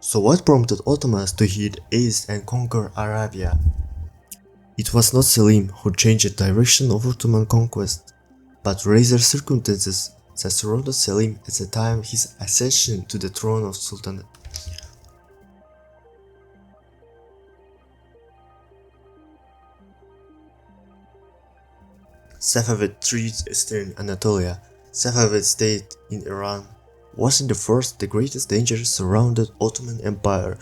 So what prompted Ottomans to head east and conquer Arabia? It was not Selim who changed the direction of Ottoman conquest, but rather circumstances that surrounded Selim at the time of his ascension to the throne of Sultanate. Safavid threatened eastern Anatolia. Safavid state in Iran was in the first the greatest danger surrounded Ottoman Empire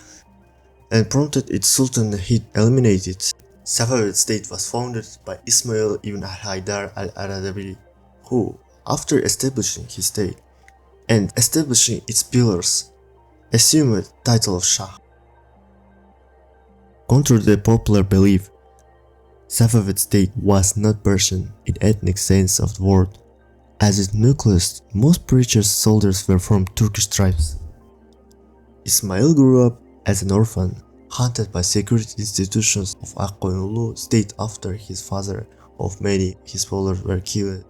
and prompted its Sultanate eliminated. Safavid state was founded by Ismail ibn Haydar al-Arabi, who, after establishing his state and establishing its pillars, assumed the title of Shah. Contrary to the popular belief, Safavid state was not Persian in ethnic sense of the word, as its nucleus most preachers soldiers were from Turkish tribes. Ismail grew up as an orphan, hunted by security institutions of Akkoyunlu state after his father of many his followers were killed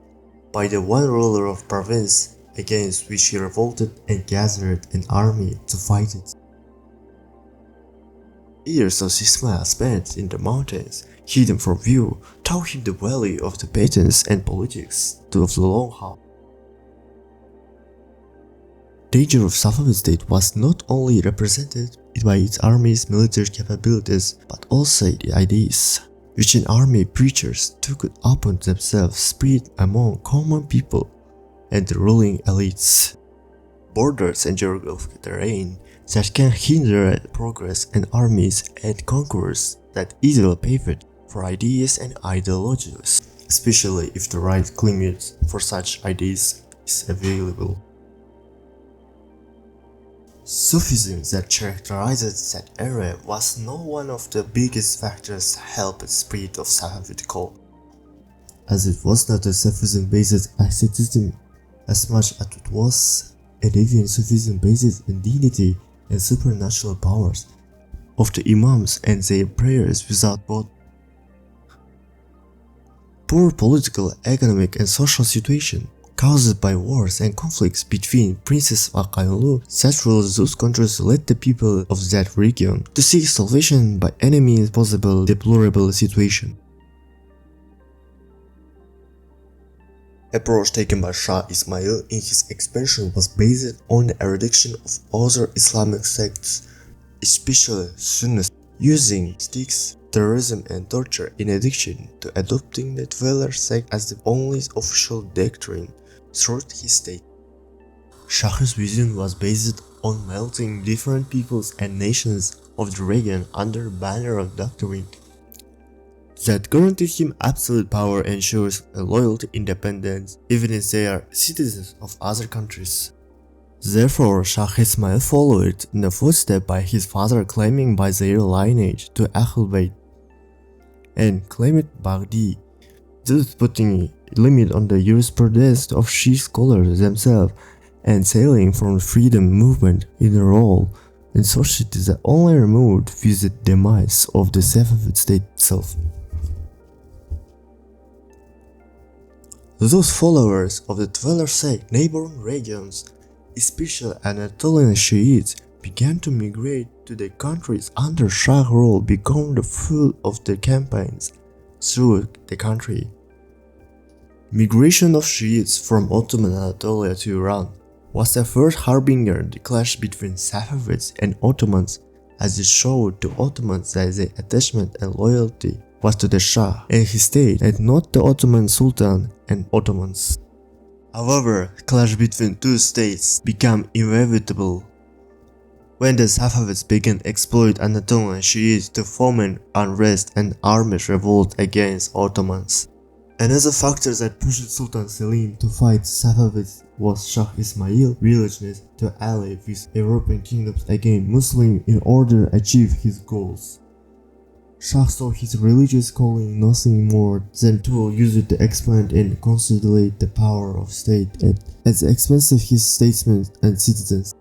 by the one ruler of province against which he revolted and gathered an army to fight it. Years of Ismail spent in the mountains, hidden from view, taught him the value of the patience and politics of the long haul. Danger of Safavid state was not only represented by its army's military capabilities, but also the ideas which an army preachers took it upon themselves spread among common people and the ruling elites. Borders and geographic terrain that can hinder progress and armies and conquerors that easily paved for ideas and ideologies, especially if the right climate for such ideas is available. Sufism that characterized that era was not one of the biggest factors helped the spread of Safavid cult, as it was not a Sufism-based asceticism as much as it was a deviant Sufism based on divinity and supernatural powers of the imams and their prayers without both. Poor political, economic and social situation caused by wars and conflicts between princes of Akkoyunlu that ruled those countries led the people of that region to seek salvation by any possible deplorable situation. Approach taken by Shah Ismail in his expansion was based on the erudition of other Islamic sects, especially Sunnis, using sticks, terrorism and torture in addition to adopting the Dweller sect as the only official doctrine throughout his state. Shah's vision was based on melting different peoples and nations of the region under the banner of doctrine that guaranteed him absolute power and ensures a loyalty independence even if they are citizens of other countries. Therefore, Shah Ismail followed in the footsteps by his father claiming by their lineage to Ahl Bayt and claimed Baghdadi, thus putting a limit on the jurisprudence of Shia scholars themselves and sailing from the freedom movement in a role in society that only removed with the demise of the Safavid state itself. Those followers of the Dweller sect neighboring regions, especially Anatolian Shiites, began to migrate to the countries under Shah rule, becoming the fruit of the campaigns through the country. Migration of Shiites from Ottoman Anatolia to Iran was the first harbinger of the clash between Safavids and Ottomans, as it showed to Ottomans that their attachment and loyalty was to the Shah and his state and not the Ottoman Sultan and Ottomans. However, the clash between two states became inevitable when the Safavids began to exploit Anatolian Shiites to foment unrest and armed revolt against Ottomans. Another factor that pushed Sultan Selim to fight Safavids was Shah Ismail's willingness to ally with European kingdoms against Muslims in order to achieve his goals. Shah saw his religious calling nothing more than to use it to expand and consolidate the power of state at the expense of his statesmen and citizens.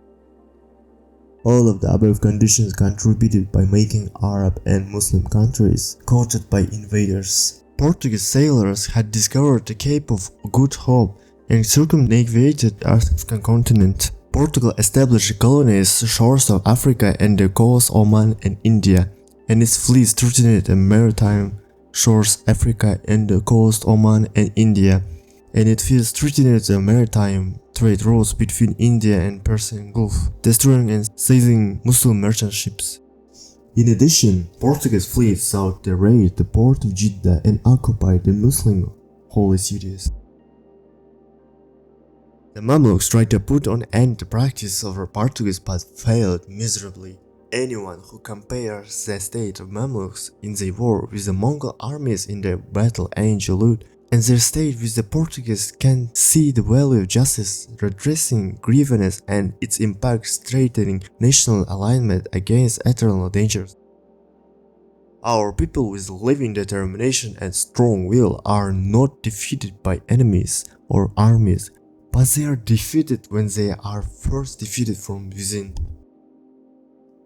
All of the above conditions contributed by making Arab and Muslim countries courted by invaders. Portuguese sailors had discovered the Cape of Good Hope and circumnavigated the African continent. Portugal established colonies shores of Africa and the coast of Oman and India, and its fleets threatened the maritime shores Africa and the coast of Oman and India, and it feels threatened the maritime trade routes between India and Persian Gulf, destroying and seizing Muslim merchant ships. In addition, Portuguese fleets sought to raid the port of Jeddah and occupied the Muslim holy cities. The Mamluks tried to put an end to the practice of the Portuguese but failed miserably. Anyone who compares the state of Mamluks in the war with the Mongol armies in the Battle of Ain-Jalut and their state with the Portuguese can see the value of justice, redressing grievances and its impact strengthening national alignment against eternal dangers. Our people with living determination and strong will are not defeated by enemies or armies, but they are defeated when they are first defeated from within.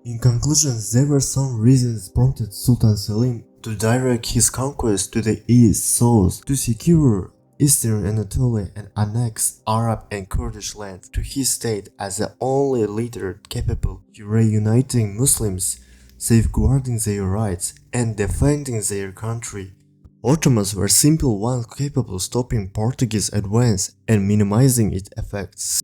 In conclusion, there were some reasons prompted Sultan Selim to direct his conquests to the east south to secure eastern Anatolia and annex Arab and Kurdish lands to his state as the only leader capable of reuniting Muslims, safeguarding their rights, and defending their country. Ottomans were simple ones capable of stopping Portuguese advance and minimizing its effects.